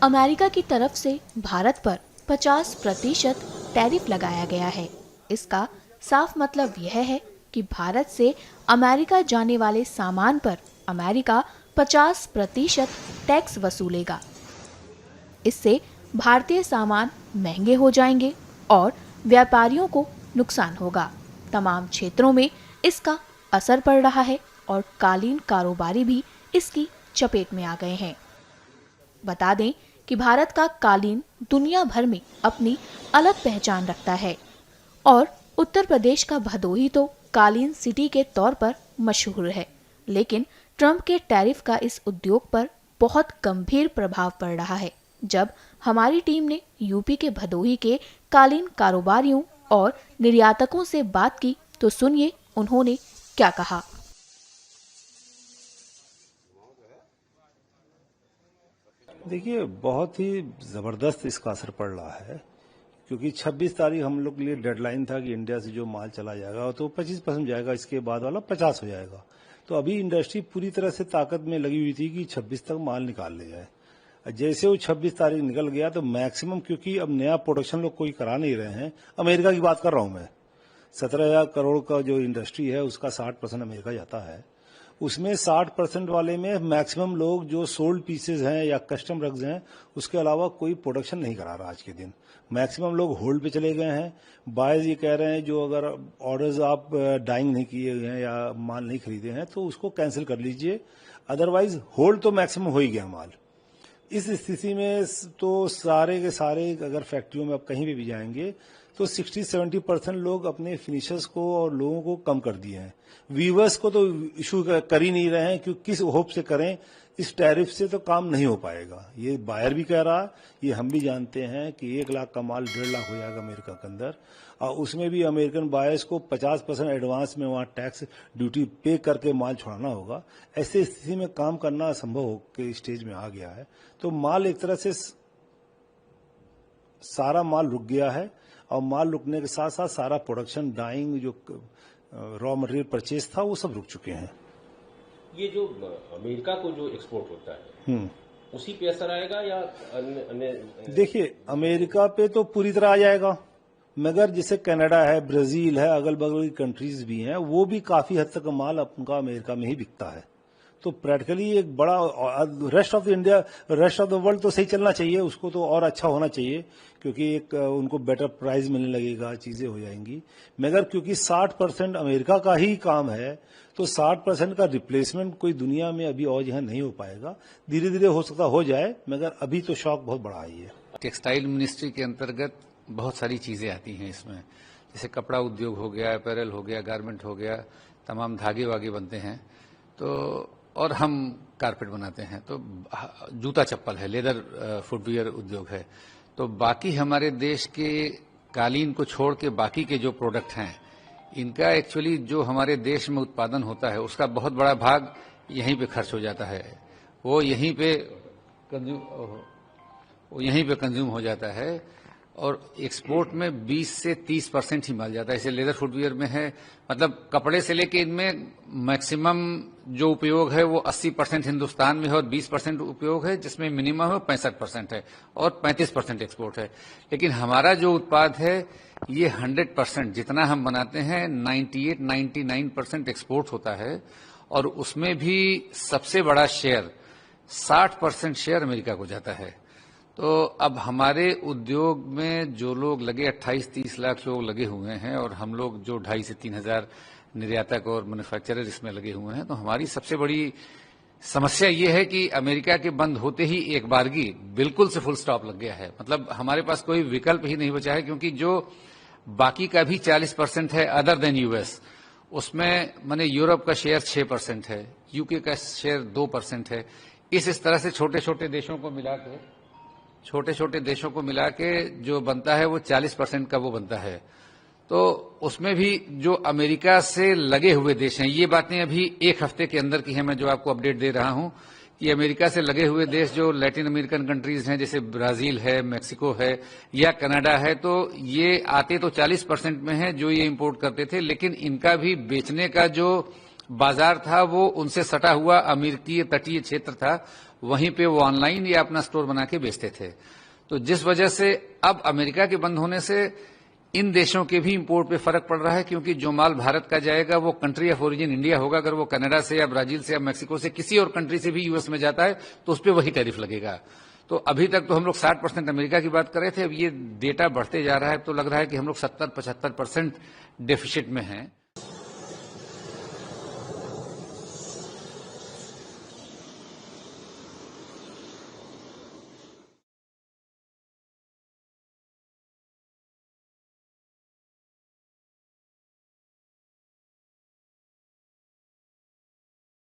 America की तरफ से भारत पर 50% टैरिफ लगाया गया है। इसका साफ मतलब यह है कि भारत से अमेरिका जाने वाले सामान पर अमेरिका 50% टैक्स वसूलेगा। इससे भारतीय सामान महंगे हो जाएंगे और व्यापारियों को नुकसान होगा। तमाम क्षेत्रों में इसका असर पड़ रहा है और कालीन कारोबारी भी इसकी चपेट में आ गए हैं। बता दें कि भारत का कालीन दुनिया भर में अपनी अलग पहचान रखता है और उत्तर प्रदेश का भदोही तो कालीन सिटी के तौर पर मशहूर है। लेकिन ट्रंप के टैरिफ का इस उद्योग पर बहुत गंभीर प्रभाव पड़ रहा है। जब हमारी टीम ने यूपी के भदोही के कालीन कारोबारियों और निर्यातकों से बात की तो सुनिए उन्होंने क्या कहा। देखिए, बहुत ही ज़बरदस्त इसका असर पड़ रहा है, क्योंकि 26 तारीख हम लोग के लिए डेडलाइन था कि इंडिया से जो माल चला जाएगा तो 25% जाएगा, इसके बाद वाला 50 हो जाएगा। तो अभी इंडस्ट्री पूरी तरह से ताकत में लगी हुई थी कि 26 तक माल निकाल ले जाए। जैसे वो 26 तारीख निकल गया तो मैक्सिमम, क्योंकि अब नया प्रोडक्शन लोग कोई करा नहीं रहे हैं, अमेरिका की बात कर रहा हूं मैं, 17,000 करोड़ का जो इंडस्ट्री है उसका 60% अमेरिका जाता है। उसमें 60% वाले में मैक्सिमम लोग जो सोल्ड पीसेज हैं या कस्टम रग्स हैं, उसके अलावा कोई प्रोडक्शन नहीं करा रहा आज के दिन। मैक्सिमम लोग होल्ड पे चले गए हैं। बायर्स ये कह रहे हैं जो अगर ऑर्डर्स आप डाइंग नहीं किए हुए हैं या माल नहीं खरीदे हैं तो उसको कैंसिल कर लीजिए, अदरवाइज होल्ड तो मैक्सिमम हो ही गया माल। इस स्थिति में तो सारे के सारे अगर फैक्ट्रियों में आप कहीं भी जाएंगे तो 60-70% लोग अपने फिनिशर्स को और लोगों को कम कर दिए हैं। वीवर्स को तो इशू कर ही नहीं रहे हैं, क्योंकि किस होप से करें, इस टैरिफ से तो काम नहीं हो पाएगा। ये बायर भी कह रहा, ये हम भी जानते हैं कि 1 लाख का माल 1.5 लाख हो जाएगा अमेरिका के अंदर, और उसमें भी अमेरिकन बायर्स को 50% एडवांस में वहां टैक्स ड्यूटी पे करके माल छोड़ाना होगा। ऐसी स्थिति में काम करना असंभव के स्टेज में आ गया है। तो माल एक तरह से सारा माल रुक गया है, और माल रुकने के साथ साथ सारा प्रोडक्शन, डाइंग, जो रॉ मटेरियल परचेज था, वो सब रुक चुके हैं। ये जो अमेरिका को जो एक्सपोर्ट होता है उसी पे असर आएगा या अन्य? देखिए, अमेरिका पे तो पूरी तरह आ जाएगा, मगर जैसे कनाडा है, ब्राजील है, अगल बगल की कंट्रीज भी हैं, वो भी काफी हद तक माल उनका अमेरिका में ही बिकता है। तो प्रैक्टिकली एक बड़ा rest of India, rest of the world तो सही चलना चाहिए, उसको तो और अच्छा होना चाहिए, क्योंकि एक उनको बेटर प्राइस मिलने लगेगा, चीजें हो जाएंगी। मगर क्योंकि 60% अमेरिका का ही काम है, तो 60% का रिप्लेसमेंट कोई दुनिया में अभी और यहाँ नहीं हो पाएगा। धीरे धीरे हो सकता हो जाए, मगर अभी तो शॉक बहुत बड़ा ही है। टेक्सटाइल मिनिस्ट्री के अंतर्गत बहुत सारी चीजें आती हैं इसमें, जैसे कपड़ा उद्योग हो गया, अपैरल हो गया, गारमेंट हो गया, तमाम धागे वागे बनते हैं, तो और हम कारपेट बनाते हैं, तो जूता चप्पल है, लेदर फुटवियर उद्योग है। तो बाकी हमारे देश के कालीन को छोड़ के बाकी के जो प्रोडक्ट हैं, इनका एक्चुअली जो हमारे देश में उत्पादन होता है उसका बहुत बड़ा भाग यहीं पे खर्च हो जाता है, वो यहीं पे कंज्यूम हो जाता है, और एक्सपोर्ट में 20 से 30% ही माल जाता है। इसे लेदर फुटवियर में है, मतलब कपड़े से लेके इनमें मैक्सिमम जो उपयोग है वो 80% हिंदुस्तान में है और 20% उपयोग है, जिसमें मिनिमम है 65% है और 35% एक्सपोर्ट है। लेकिन हमारा जो उत्पाद है ये 100% जितना हम बनाते हैं 98-99% एक्सपोर्ट होता है, और उसमें भी सबसे बड़ा शेयर 60% शेयर अमेरिका को जाता है। तो अब हमारे उद्योग में जो लोग लगे, 28-30 लाख लोग लगे हुए हैं, और हम लोग जो 2,500 से 3,000 निर्यातक और मैन्युफैक्चरर इसमें लगे हुए हैं, तो हमारी सबसे बड़ी समस्या ये है कि अमेरिका के बंद होते ही एक बारगी बिल्कुल से फुल स्टॉप लग गया है। मतलब हमारे पास कोई विकल्प ही नहीं बचा है, क्योंकि जो बाकी का भी 40% है अदर देन यूएस, उसमें माने यूरोप का शेयर 6% है, यूके का शेयर 2% है। इस तरह से छोटे छोटे देशों को मिला के जो बनता है वो 40% का वो बनता है। तो उसमें भी जो अमेरिका से लगे हुए देश हैं, ये बातें अभी एक हफ्ते के अंदर की हैं, मैं जो आपको अपडेट दे रहा हूं, कि अमेरिका से लगे हुए देश जो लैटिन अमेरिकन कंट्रीज हैं, जैसे ब्राजील है, मेक्सिको है या कनाडा है, तो ये आते तो 40% में है जो ये इंपोर्ट करते थे, लेकिन इनका भी बेचने का जो बाजार था वो उनसे सटा हुआ अमेरिकी तटीय क्षेत्र था, वहीं पे वो ऑनलाइन या अपना स्टोर बना के बेचते थे। तो जिस वजह से अब अमेरिका के बंद होने से इन देशों के भी इंपोर्ट पे फर्क पड़ रहा है, क्योंकि जो माल भारत का जाएगा वो कंट्री ऑफ ओरिजिन इंडिया होगा। अगर वो कनाडा से या ब्राजील से या मैक्सिको से किसी और कंट्री से भी यूएस में जाता है तो उस पर वही टैरिफ लगेगा। तो अभी तक तो हम लोग 60% अमेरिका की बात कर रहे थे, अब ये डेटा बढ़ते जा रहा है, तो लग रहा है कि हम लोग 70-75% डेफिसिट में हैं।